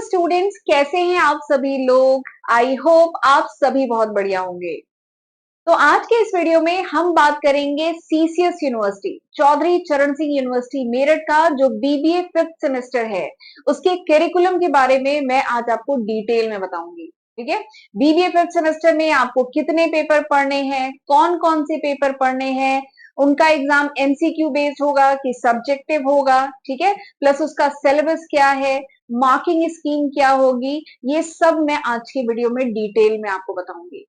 Students, कैसे हैं आप सभी लोग। आई होप आप सभी बहुत बढ़िया होंगे। तो आज के इस वीडियो में हम बात करेंगे सीसीएस यूनिवर्सिटी, चौधरी चरण सिंह यूनिवर्सिटी मेरठ का जो बीबीए फिफ्थ सेमेस्टर है, उसके करिकुलम के बारे में मैं आज आपको डिटेल में बताऊंगी। ठीक है, बीबीए फिफ्थ सेमेस्टर में आपको कितने पेपर पढ़ने हैं, कौन कौन से पेपर पढ़ने हैं, उनका एग्जाम एमसीक्यू बेस्ड होगा कि सब्जेक्टिव होगा, ठीक है, प्लस उसका सिलेबस क्या है, मार्किंग स्कीम क्या होगी, ये सब मैं आज की वीडियो में डिटेल में आपको बताऊंगी।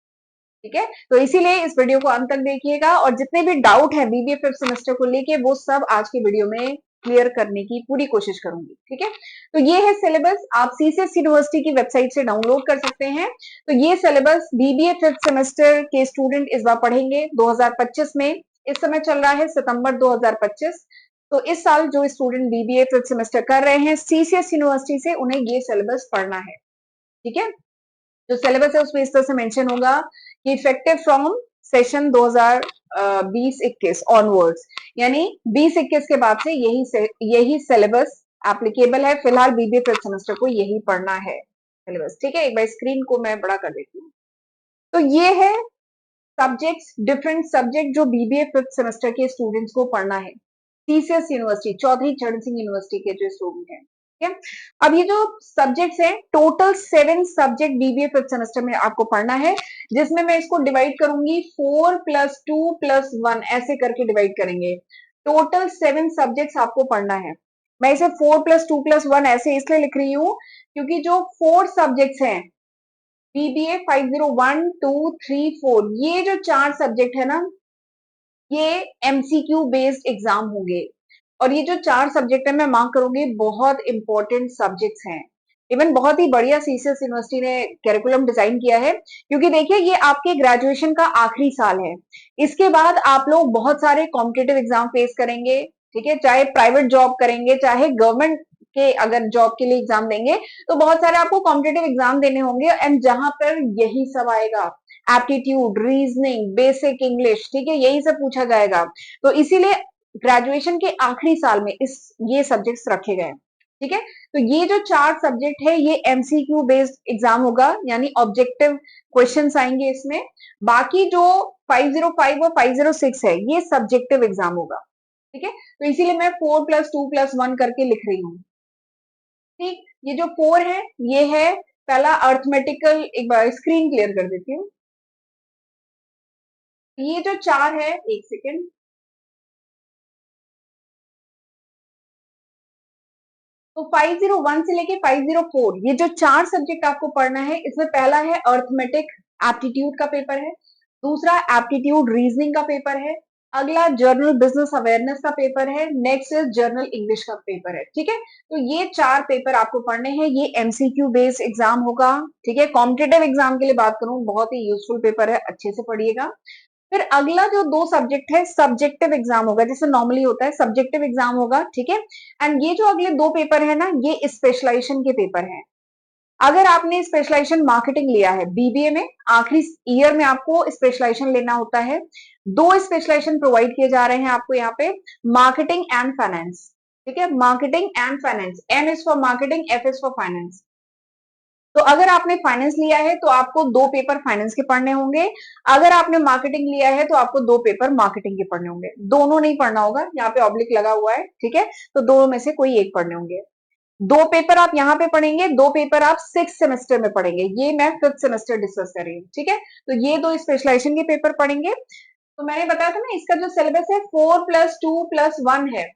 ठीक है, तो इसीलिए इस वीडियो को अंत तक देखिएगा और जितने भी डाउट है बीबीए फिफ्थ सेमेस्टर को लेके वो सब आज की वीडियो में क्लियर करने की पूरी कोशिश करूंगी। ठीक है, तो ये है सिलेबस, आप सीसीएस यूनिवर्सिटी की वेबसाइट से डाउनलोड कर सकते हैं। तो ये सिलेबस बीबीए फिफ्थ सेमेस्टर के स्टूडेंट इस बार पढ़ेंगे 2025 में। इस समय चल रहा है सितंबर 2025। तो इस साल जो स्टूडेंट बीबीए फिफ्थ सेमेस्टर कर रहे हैं सीसीएस यूनिवर्सिटी से, उन्हें ये सिलेबस पढ़ना है। ठीक है, जो सिलेबस है उसमें इस तरह से मेंशन होगा कि इफेक्टिव फ्रॉम सेशन 2020-21 ऑनवर्ड्स, यानी 20-21 के बाद से यही सिलेबस एप्लीकेबल है। फिलहाल बीबीए फिफ्थ सेमेस्टर को यही पढ़ना है सिलेबस। ठीक है, एक बार स्क्रीन को मैं बड़ा कर देती हूँ। तो ये है सब्जेक्ट्स, डिफरेंट सब्जेक्ट जो बीबीए फिफ्थ सेमेस्टर के स्टूडेंट्स को पढ़ना है सीसीएस यूनिवर्सिटी, चौधरी चरण सिंह यूनिवर्सिटी के जो स्टूडेंट हैं। ठीक है, अब ये जो सब्जेक्ट्स हैं, total 7 subject BBA fifth semester में आपको पढ़ना है, जिसमें मैं इसको डिवाइड करूंगी 4+2+1 ऐसे करके डिवाइड करेंगे। टोटल 7 सब्जेक्ट्स आपको पढ़ना है। मैं इसे 4+2+1 ऐसे इसलिए लिख रही हूँ क्योंकि जो 4 सब्जेक्ट्स हैं बीबीए 501, 2, 3, 4, ये जो 4 सब्जेक्ट है ना, ये एमसीक्यू बेस्ड एग्जाम होंगे। और ये जो 4 सब्जेक्ट है मैं मार्क करूंगी, बहुत इंपॉर्टेंट सब्जेक्ट्स हैं। इवन बहुत ही बढ़िया सीसीएस यूनिवर्सिटी ने करिकुलम डिजाइन किया है, क्योंकि देखिए ये आपके ग्रेजुएशन का आखिरी साल है। इसके बाद आप लोग बहुत सारे कॉम्पिटेटिव एग्जाम फेस करेंगे। ठीक है, चाहे प्राइवेट जॉब करेंगे, चाहे गवर्नमेंट के अगर जॉब के लिए एग्जाम देंगे, तो बहुत सारे आपको कॉम्पिटेटिव एग्जाम देने होंगे, एंड जहां पर यही सब आएगा, एप्टीट्यूड, रीजनिंग, बेसिक इंग्लिश, ठीक है, यही सब पूछा जाएगा। तो इसीलिए ग्रेजुएशन के आखिरी साल में ये सब्जेक्ट्स रखे गए। ठीक है, तो ये जो 4 सब्जेक्ट है ये एमसीक्यू बेस्ड एग्जाम होगा, यानी ऑब्जेक्टिव क्वेश्चंस आएंगे इसमें। बाकी जो 505 और 506 है ये सब्जेक्टिव एग्जाम होगा। ठीक है, तो इसीलिए मैं 4+2+1 करके लिख रही हूँ। ठीक, ये जो 4 है ये है पहला अर्थमेटिकल। एक बार स्क्रीन क्लियर कर देती हूँ। ये जो 4 है, एक सेकेंड, तो 501 से लेके 504 ये जो 4 सब्जेक्ट आपको पढ़ना है, इसमें पहला है अर्थमेटिक एप्टीट्यूड का पेपर है, दूसरा एप्टीट्यूड रीजनिंग का पेपर है, अगला जर्नल बिजनेस अवेयरनेस का पेपर है, नेक्स्ट इज जर्नल इंग्लिश का पेपर है। ठीक है, तो ये 4 पेपर आपको पढ़ने हैं, ये एमसीक्यू बेस्ड एग्जाम होगा। ठीक है, कॉम्पिटेटिव एग्जाम के लिए बात करूं, बहुत ही यूजफुल पेपर है, अच्छे से पढ़िएगा। फिर अगला जो 2 सब्जेक्ट है सब्जेक्टिव एग्जाम होगा, जैसे नॉर्मली होता है सब्जेक्टिव एग्जाम होगा। ठीक है, एंड ये जो अगले 2 पेपर है ना, ये स्पेशलाइजेशन के पेपर हैं। अगर आपने स्पेशलाइजेशन मार्केटिंग लिया है बीबीए में, आखिरी ईयर में आपको स्पेशलाइजेशन लेना होता है। 2 स्पेशलाइजेशन प्रोवाइड किए जा रहे हैं आपको यहाँ पे, मार्केटिंग एंड फाइनेंस। ठीक है, marketing and finance, M is for marketing, F is for finance. तो अगर आपने फाइनेंस लिया है तो आपको 2 पेपर फाइनेंस के पढ़ने होंगे। अगर आपने मार्केटिंग लिया है तो आपको 2 पेपर मार्केटिंग के पढ़ने होंगे। दोनों नहीं पढ़ना होगा, यहाँ पे ऑब्लिक लगा हुआ है। ठीक है, तो दोनों में से कोई एक पढ़ने होंगे। 2 पेपर आप यहाँ पे पढ़ेंगे, 2 पेपर आप 6 सेमेस्टर में पढ़ेंगे। ये मैं फिफ्थ सेमेस्टर डिस्कस कर रही हूँ। ठीक है, तो ये 2 स्पेशलाइजेशन के पेपर पढ़ेंगे। तो मैंने बताया था ना, इसका जो सिलेबस है 4+2+1 है।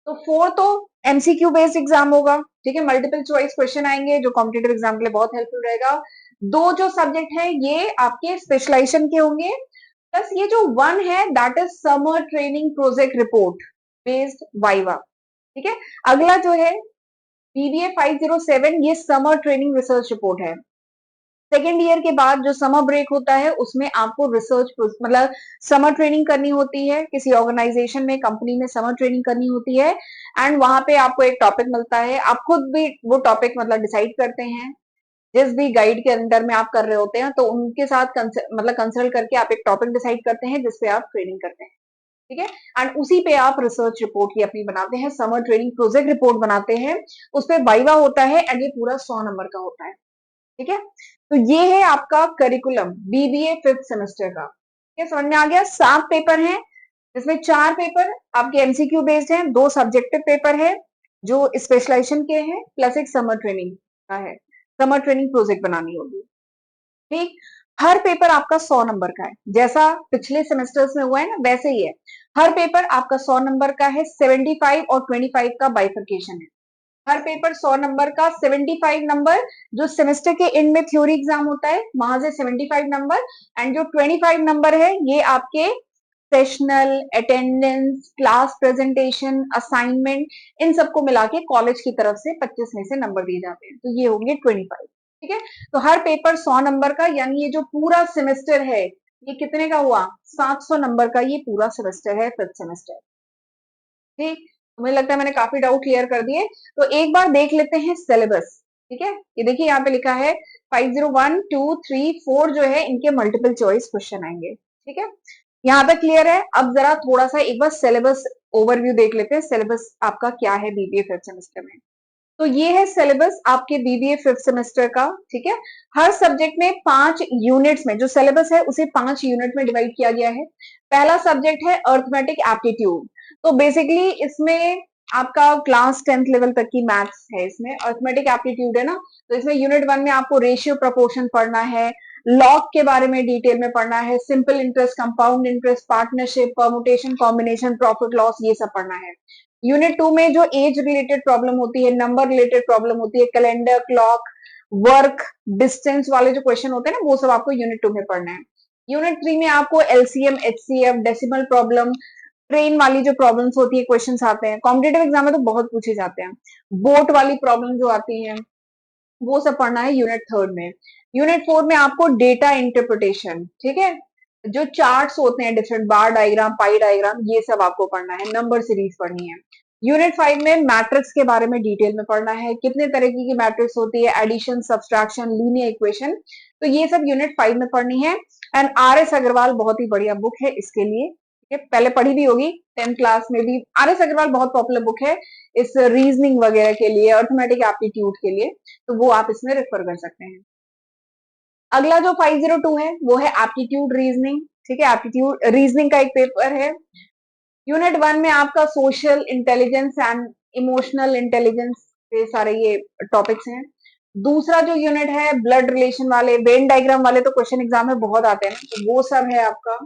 तो 4 तो एमसीक्यू बेस्ड एग्जाम होगा। ठीक है, मल्टीपल चॉइस क्वेश्चन आएंगे जो कॉम्पिटेटिव एग्जाम के लिए बहुत हेल्पफुल रहेगा। 2 जो सब्जेक्ट है ये आपके स्पेशलाइजेशन के होंगे, प्लस ये जो 1 है that is summer training project report based viva. ठीक है, अगला जो है बीबीए 507, ये समर ट्रेनिंग रिसर्च रिपोर्ट है। सेकेंड ईयर के बाद जो समर ब्रेक होता है उसमें आपको रिसर्च, मतलब समर ट्रेनिंग करनी होती है, किसी ऑर्गेनाइजेशन में, कंपनी में समर ट्रेनिंग करनी होती है, एंड वहां पे आपको एक टॉपिक मिलता है, आप खुद भी वो टॉपिक मतलब डिसाइड करते हैं। जिस भी गाइड के अंडर में आप कर रहे होते हैं तो उनके साथ मतलब कंसल्ट करके आप एक टॉपिक डिसाइड करते हैं जिसपे आप ट्रेनिंग करते हैं। ठीक है। एंड उसी पे आप रिसर्च रिपोर्ट की अपनी बनाते हैं, समर ट्रेनिंग प्रोजेक्ट रिपोर्ट बनाते हैं, उस पर वाइवा होता है एंड ये पूरा 100 नंबर का होता है। ठीक है, तो ये है आपका करिकुलम बीबीए 5th सेमेस्टर का। ठीक है, समझ में आ गया। 7 पेपर हैं, इसमें 4 पेपर आपके एमसीक्यू बेस्ड हैं, 2 सब्जेक्टिव पेपर है जो स्पेशलाइजेशन के हैं, प्लस एक समर ट्रेनिंग का है, समर ट्रेनिंग प्रोजेक्ट बनानी होगी। ठीक, हर पेपर आपका 100 नंबर का है, जैसा पिछले सेमेस्टर्स में हुआ है ना वैसे ही है। हर पेपर आपका 100 नंबर का है, 75 और 25 का बाइफर्केशन है। हर पेपर 100 नंबर का, 75 नंबर जो सेमेस्टर के एंड में थ्योरी एग्जाम होता है वहां से 75 नंबर, एंड जो 25 नंबर है ये आपके sessional, attendance, class presentation, assignment, इन सबको मिला के कॉलेज की तरफ से 25 में से नंबर दिए जाते हैं, तो ये होंगे 25। ठीक है, तो हर पेपर 100 नंबर का, यानी ये जो पूरा सेमेस्टर है ये कितने का हुआ, 700 नंबर का ये पूरा सेमेस्टर है, 5th सेमेस्टर। ठीक, तो मुझे लगता है मैंने काफी डाउट क्लियर कर दिए। तो एक बार देख लेते हैं सिलेबस। ठीक है, ये देखिए यहाँ पे लिखा है 501, 2, 3, 4 जो है इनके मल्टीपल चॉइस क्वेश्चन आएंगे। ठीक है, यहाँ पे क्लियर है। अब जरा थोड़ा सा एक बार सिलेबस ओवरव्यू देख लेते हैं, सिलेबस आपका क्या है बीबीए 5th सेमेस्टर में। तो ये है सिलेबस आपके बीबीए 5th सेमेस्टर का। ठीक है, हर सब्जेक्ट में 5 यूनिट्स में, जो सिलेबस है उसे 5 यूनिट में डिवाइड किया गया है। पहला सब्जेक्ट है अर्थमेटिक एप्टीट्यूड। तो बेसिकली इसमें आपका क्लास 10th लेवल तक की मैथ्स है, इसमें अर्थमेटिक एप्टीट्यूड है ना। तो इसमें यूनिट 1 में आपको रेशियो प्रोपोर्शन पढ़ना है, लॉग के बारे में डिटेल में पढ़ना है, simple interest, compound interest, partnership, permutation, combination, profit loss, ये सब पढ़ना है। यूनिट 2 में जो एज रिलेटेड प्रॉब्लम होती है, नंबर रिलेटेड प्रॉब्लम होती है, कैलेंडर, क्लॉक, वर्क, डिस्टेंस वाले जो क्वेश्चन होते हैं ना वो सब आपको यूनिट 2 में पढ़ना है। यूनिट 3 में आपको LCM, HCF, decimal problem, train वाली जो प्रॉब्लम्स होती है, क्वेश्चंस आते हैं कॉम्पिटेटिव एग्जाम में तो बहुत पूछे जाते हैं। बोट वाली प्रॉब्लम जो आती है वो सब पढ़ना है यूनिट 3 में। यूनिट 4 में आपको डेटा इंटरप्रिटेशन, ठीक है, जो चार्ट्स होते हैं डिफरेंट, बार डायग्राम, पाई डायग्राम, ये सब आपको पढ़ना है, नंबर सीरीज पढ़नी है। यूनिट 5 में मैट्रिक्स के बारे में डिटेल में पढ़ना है, कितने तरह की मैट्रिक्स होती है, एडिशन, सब्सट्रैक्शन, लीनियर इक्वेशन, तो ये सब यूनिट 5 में पढ़नी है। एंड आर एस अग्रवाल बहुत ही बढ़िया बुक है इसके लिए, ठीक है, पहले पढ़ी भी होगी 10th क्लास में भी। आर एस अग्रवाल बहुत पॉपुलर बुक है इस रीजनिंग वगैरह के लिए, अर्थमेटिक एप्टीट्यूड के लिए, तो वो आप इसमें रेफर कर सकते हैं। अगला जो 502 है वो है एप्टीट्यूड रीजनिंग। ठीक है, एप्टीट्यूड रीजनिंग का एक पेपर है। यूनिट 1 में आपका social intelligence and emotional intelligence के सारे ये टॉपिक्स हैं। दूसरा जो यूनिट है ब्लड रिलेशन वाले, वेन डायग्राम वाले तो क्वेश्चन एग्जाम में बहुत आते हैं, तो वो सब है आपका।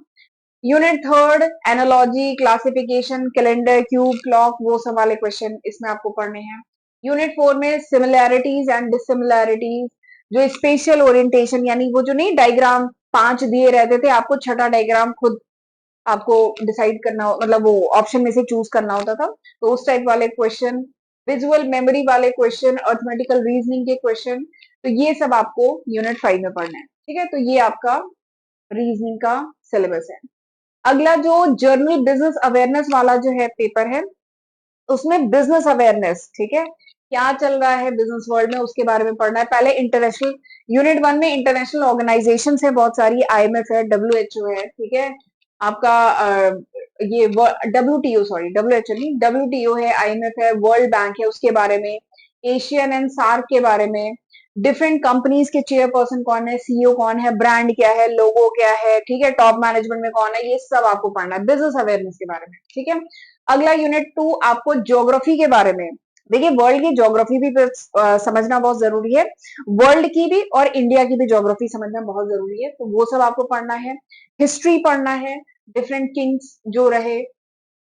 Unit 3 analogy, classification, calendar, cube, clock, वो सब वाले क्वेश्चन इसमें आपको पढ़ने हैं। यूनिट 4 में सिमिलैरिटीज एंड डिसिमिलैरिटीज, जो स्पेशल ओरिएंटेशन, यानी वो जो नहीं डायग्राम 5 दिए रहते थे, आपको छठा डायग्राम खुद आपको डिसाइड करना, मतलब वो ऑप्शन में से चूज करना होता था, तो उस टाइप वाले क्वेश्चन, विजुअल मेमोरी वाले क्वेश्चन, अर्थमेटिकल रीजनिंग के क्वेश्चन, तो ये सब आपको यूनिट 5 में पढ़ना है। ठीक है, तो ये आपका रीजनिंग का सिलेबस है। अगला जो जर्नल बिजनेस अवेयरनेस वाला जो है पेपर है, उसमें बिजनेस अवेयरनेस, ठीक है, क्या चल रहा है बिजनेस वर्ल्ड में उसके बारे में पढ़ना है। पहले इंटरनेशनल, यूनिट 1 में इंटरनेशनल ऑर्गेनाइजेशन है बहुत सारी, आईएमएफ है, डब्ल्यूएचओ है, ठीक है, आपका ये डब्ल्यूटीओ, सॉरी डब्ल्यूएचओ नहीं, डब्ल्यूटीओ है, आईएमएफ है, वर्ल्ड बैंक है, उसके बारे में, एशियन एंड सार्क के बारे में, डिफरेंट कंपनीज के चेयरपर्सन कौन है, सीईओ कौन है, ब्रांड क्या है, लोगो क्या है, ठीक है, टॉप मैनेजमेंट में कौन है, ये सब आपको पढ़ना है बिजनेस अवेयरनेस के बारे में। ठीक है, अगला यूनिट 2 आपको ज्योग्राफी के बारे में, देखिए वर्ल्ड की ज्योग्राफी भी समझना बहुत जरूरी है, वर्ल्ड की भी और इंडिया की भी ज्योग्राफी समझना बहुत जरूरी है, तो वो सब आपको पढ़ना है। हिस्ट्री पढ़ना है, डिफरेंट किंग्स जो रहे,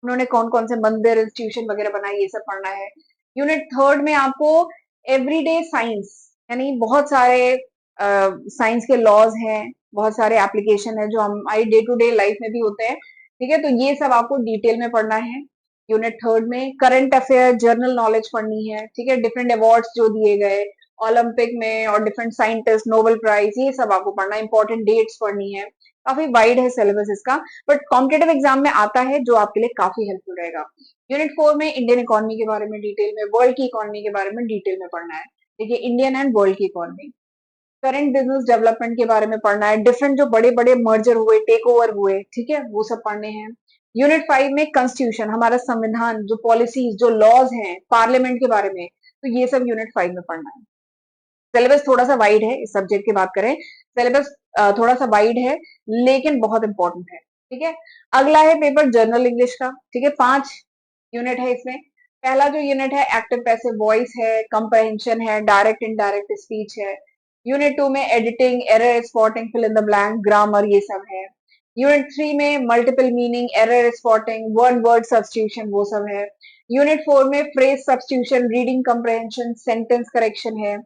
उन्होंने कौन कौन से मंदिर, इंस्टीट्यूशन वगैरह बनाए, ये सब पढ़ना है। यूनिट 3 में आपको एवरीडे साइंस, यानी बहुत सारे साइंस के लॉज हैं, बहुत सारे एप्लीकेशन है जो हमारी डे टू डे लाइफ में भी होते हैं। ठीक है, तो ये सब आपको डिटेल में पढ़ना है। यूनिट 3 में करंट अफेयर, जर्नल नॉलेज पढ़नी है, ठीक है, डिफरेंट अवार्ड्स जो दिए गए ओलंपिक में और डिफरेंट साइंटिस्ट, नोबेल प्राइज, ये सब आपको पढ़ना है, इंपॉर्टेंट डेट्स पढ़नी है। काफी वाइड है सिलेबस इसका, बट कॉम्पिटेटिव एग्जाम में आता है जो आपके लिए काफी हेल्पफुल रहेगा। यूनिट 4 में इंडियन इकोनॉमी के बारे में डिटेल में, वर्ल्ड की इकोनॉमी के बारे में डिटेल में पढ़ना है। देखिए इंडियन एंड वर्ल्ड की इकोनॉमी, करंट बिजनेस डेवलपमेंट के बारे में पढ़ना है, डिफरेंट जो बड़े बड़े मर्जर हुए, टेक ओवर हुए, ठीक है, वो सब पढ़ने हैं। यूनिट 5 में कॉन्स्टिट्यूशन, हमारा संविधान, जो पॉलिसीज, जो लॉज हैं पार्लियामेंट के बारे में, तो ये सब यूनिट 5 में पढ़ना है। सिलेबस थोड़ा सा वाइड है, इस सब्जेक्ट की बात करें सिलेबस थोड़ा सा वाइड है, लेकिन बहुत इंपॉर्टेंट है। ठीक है, अगला है पेपर जनरल इंग्लिश का। ठीक है, 5 यूनिट है इसमें। पहला जो यूनिट है एक्टिव पैसिव वॉइस है, कंप्रहेंशन है, डायरेक्ट इनडायरेक्ट स्पीच है। यूनिट 2 में editing, error spotting, fill in the blank, grammar, ये सब है। यूनिट 3 में multiple meaning, error spotting, one word substitution, वो सब है। यूनिट 4 में phrase substitution, reading comprehension, sentence correction है।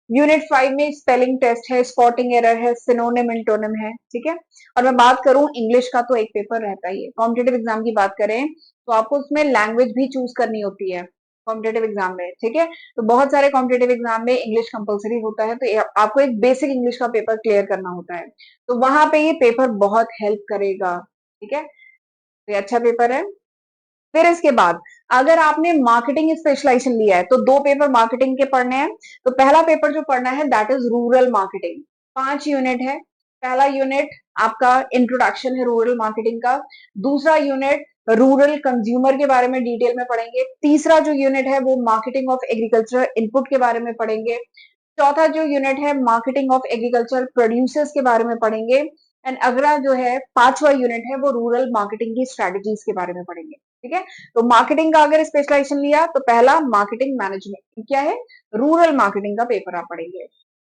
यूनिट 5 में स्पेलिंग टेस्ट है, स्पॉटिंग एरर है, सिनोनिम एंटोनिम है। ठीक है, और मैं बात करूं इंग्लिश का, तो एक पेपर रहता ही है। कॉम्पिटेटिव एग्जाम की बात करें तो आपको उसमें लैंग्वेज भी चूज करनी होती है कॉम्पिटेटिव एग्जाम में। ठीक है, तो बहुत सारे कॉम्पिटेटिव एग्जाम में इंग्लिश कंपलसरी होता है, तो आपको एक बेसिक इंग्लिश का पेपर क्लियर करना होता है, तो वहां पे ये पेपर बहुत हेल्प करेगा। ठीक है, तो ये अच्छा पेपर है। फिर इसके बाद अगर आपने मार्केटिंग स्पेशलाइजेशन लिया है तो 2 पेपर मार्केटिंग के पढ़ने हैं। तो पहला पेपर जो पढ़ना है that is rural marketing. 5 unit है। पहला यूनिट आपका इंट्रोडक्शन है रूरल मार्केटिंग का। दूसरा यूनिट रूरल कंज्यूमर के बारे में डिटेल में पढ़ेंगे। तीसरा जो यूनिट है वो मार्केटिंग ऑफ एग्रीकल्चर इनपुट के बारे में पढ़ेंगे। चौथा जो यूनिट है मार्केटिंग ऑफ एग्रीकल्चर प्रोड्यूसर्स के बारे में पढ़ेंगे। एंड अगला जो है 5वां यूनिट है वो रूरल मार्केटिंग की स्ट्रेटजीज के बारे में पढ़ेंगे। ठीक है, तो मार्केटिंग का अगर स्पेशलाइजेशन लिया तो पहला मार्केटिंग मैनेजमेंट क्या है, रूरल मार्केटिंग का पेपर आप पढ़ेंगे।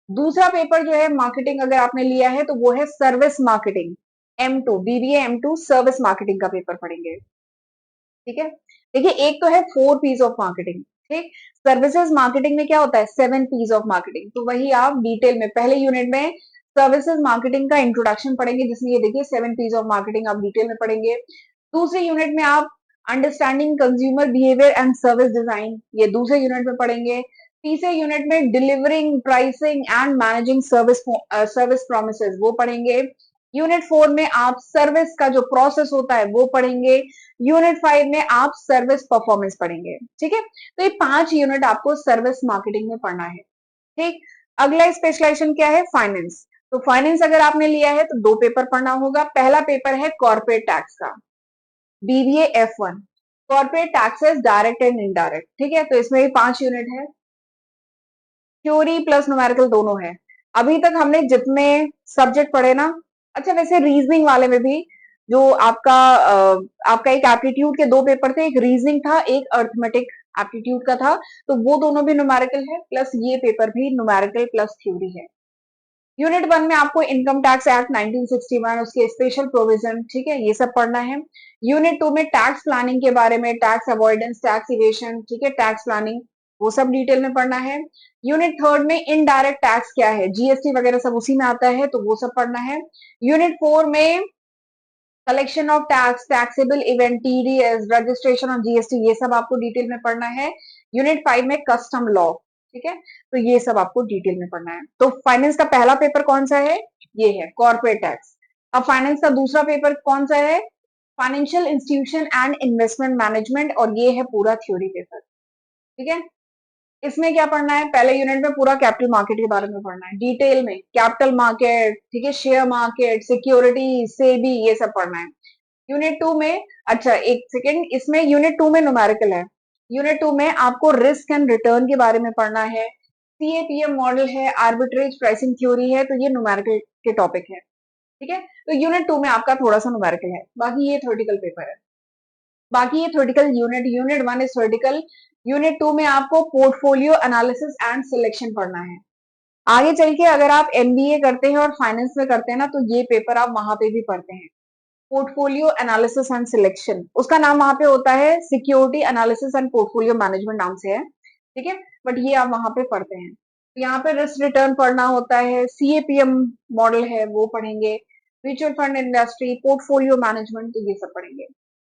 दूसरा पेपर जो है मार्केटिंग अगर आपने लिया है तो वो है service marketing, M2 BBA M2 service marketing का पेपर पढ़ेंगे। ठीक है, देखिए एक तो है 4 पीस ऑफ मार्केटिंग। ठीक, सर्विसेज मार्केटिंग में क्या होता है 7 पीस ऑफ मार्केटिंग, तो वही आप डिटेल में पहले यूनिट में सर्विसेज मार्केटिंग का इंट्रोडक्शन पढ़ेंगे, जिसमें ये देखिए 7 पीस ऑफ मार्केटिंग आप डिटेल में पढ़ेंगे। दूसरे यूनिट में आप understanding consumer behaviour and service design, ये दूसरे यूनिट में पढ़ेंगे। तीसरे यूनिट में delivering, pricing and managing service promises, वो पढ़ेंगे। यूनिट 4 में आप सर्विस का जो प्रोसेस होता है वो पढ़ेंगे। यूनिट 5 में आप सर्विस परफॉर्मेंस पढ़ेंगे। ठीक है, तो ये 5 यूनिट आपको सर्विस मार्केटिंग में पढ़ना है। ठीक, अगला स्पेशलाइजेशन क्या है, फाइनेंस। तो फाइनेंस अगर आपने लिया है तो 2 पेपर पढ़ना होगा। पहला पेपर है कॉर्पोरेट टैक्स का, BBA F1, corporate taxes direct and indirect. ठीक है, तो इसमें भी 5 यूनिट है, थ्योरी प्लस न्यूमेरिकल दोनों है। अभी तक हमने जितने सब्जेक्ट पढ़े ना, अच्छा वैसे रीजनिंग वाले में भी जो आपका एक एप्टीट्यूड के 2 पेपर थे, एक रीजनिंग था, एक अर्थमेटिक एप्टीट्यूड का था, तो वो दोनों भी न्यूमेरिकल है, प्लस ये पेपर भी न्यूमेरिकल प्लस थ्योरी है। यूनिट 1 में आपको इनकम टैक्स एक्ट 1961 उसके स्पेशल प्रोविजन, ठीक है, ये सब पढ़ना है। यूनिट 2 में टैक्स प्लानिंग के बारे में, टैक्स अवॉइडेंस, टैक्स इवेशन, ठीक है, टैक्स प्लानिंग, वो सब डिटेल में पढ़ना है। यूनिट 3 में इनडायरेक्ट टैक्स क्या है, GST वगैरह सब उसी में आता है, तो वो सब पढ़ना है। यूनिट 4 में collection of tax, taxable event, TDS, registration of GST, ये सब आपको डिटेल में पढ़ना है। यूनिट 5 में कस्टम लॉ, ठीक है, तो ये सब आपको डिटेल में पढ़ना है। तो फाइनेंस का पहला पेपर कौन सा है, ये है कॉर्पोरेट टैक्स। अब फाइनेंस का दूसरा पेपर कौन सा है, financial institution and investment management, और ये है पूरा थ्योरी पेपर। ठीक है, इसमें क्या पढ़ना है, पहले यूनिट में पूरा कैपिटल मार्केट के बारे में पढ़ना है डिटेल में, कैपिटल मार्केट, ठीक है, शेयर मार्केट, सिक्योरिटी, सेबी, ये सब पढ़ना है। यूनिट 2 में, अच्छा एक सेकेंड, इसमें यूनिट 2 में न्यूमेरिकल है। यूनिट 2 में आपको रिस्क एंड रिटर्न के बारे में पढ़ना है, CAPM मॉडल है, आर्बिट्रेज प्राइसिंग थ्योरी है, तो ये न्यूमेरिकल के टॉपिक है। ठीक है, तो यूनिट 2 में आपका थोड़ा सा न्यूमेरिकल है, बाकी ये थ्योरेटिकल पेपर है। बाकी ये theoretical unit 1 is theoretical. Unit 2 में आपको पोर्टफोलियो एनालिसिस एंड सिलेक्शन पढ़ना है। आगे चल के अगर आप MBA करते हैं और फाइनेंस में करते हैं ना, तो ये पेपर आप वहां पे भी पढ़ते हैं, पोर्टफोलियो एनालिसिस एंड सिलेक्शन, उसका नाम वहां पे होता है security analysis and portfolio management नाम से है। ठीक है, बट ये आप वहां पे पढ़ते हैं। तो यहाँ पे रिस्क रिटर्न पढ़ना होता है, CAPM मॉडल है वो पढ़ेंगे, mutual fund industry, portfolio management, तो ये सब पढ़ेंगे।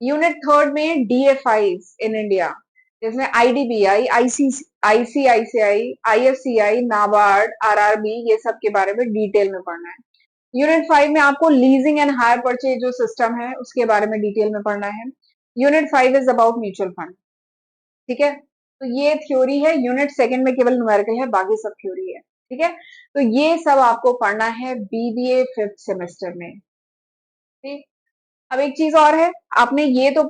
यूनिट 3 में DFI इन इंडिया, जिसमें IDBI, ICICI, IFCI, NABARD, RRB, ये सब के बारे में डिटेल में पढ़ना है। यूनिट 5 में आपको लीजिंग एंड हायर परचेज जो सिस्टम है उसके बारे में डिटेल में पढ़ना है। Unit 5 is about mutual fund. ठीक है, तो ये थ्योरी है। यूनिट 2 में केवल न्यूमेरिकल है, बाकी सब थ्योरी है। ठीक है, तो ये सब आपको पढ़ना है BBA 5th सेमेस्टर में। ठीक, अब एक चीज और है, आपने ये तो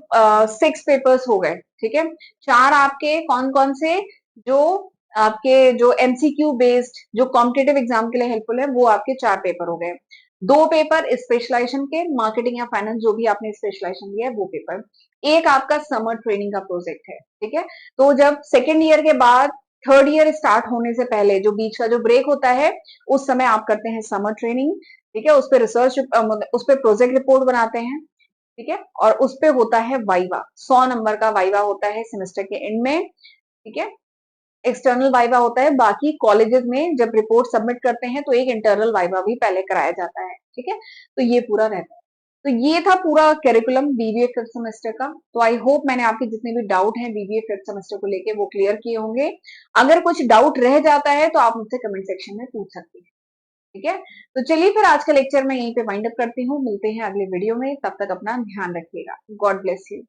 6 पेपर्स हो गए, ठीक है। 4 आपके कौन कौन से, जो आपके जो एमसीक्यू बेस्ड जो कॉम्पिटेटिव एग्जाम के लिए हेल्पफुल है, वो आपके 4 पेपर हो गए। 2 पेपर स्पेशलाइजेशन के, मार्केटिंग या फाइनेंस जो भी आपने स्पेशलाइजेशन लिया है वो पेपर। एक आपका समर ट्रेनिंग का प्रोजेक्ट है, ठीक है। तो जब सेकेंड ईयर के बाद थर्ड ईयर स्टार्ट होने से पहले जो बीच का जो ब्रेक होता है, उस समय आप करते हैं समर ट्रेनिंग, ठीक है। उस पर रिसर्च, उस पर प्रोजेक्ट रिपोर्ट बनाते हैं, ठीक है। और उस पे होता है वाइवा, 100 नंबर का वाइवा होता है सेमेस्टर के एंड में, ठीक है। एक्सटर्नल वाइवा होता है, बाकी कॉलेजेस में जब रिपोर्ट सबमिट करते हैं तो एक इंटरनल वाइवा भी पहले कराया जाता है, ठीक है। तो ये पूरा रहता है। तो ये था पूरा करिकुलम बीबीए फिफ्थ सेमेस्टर का। तो आई होप मैंने आपके जितने भी डाउट हैं बीबीए फिफ्थ सेमेस्टर को लेके वो क्लियर किए होंगे। अगर कुछ डाउट रह जाता है तो आप मुझसे कमेंट सेक्शन में पूछ सकते हैं, ठीक है। तो चलिए फिर आज का लेक्चर मैं यहीं पे वाइंड अप करती हूँ, मिलते हैं अगले वीडियो में, तब तक अपना ध्यान रखिएगा। God bless you.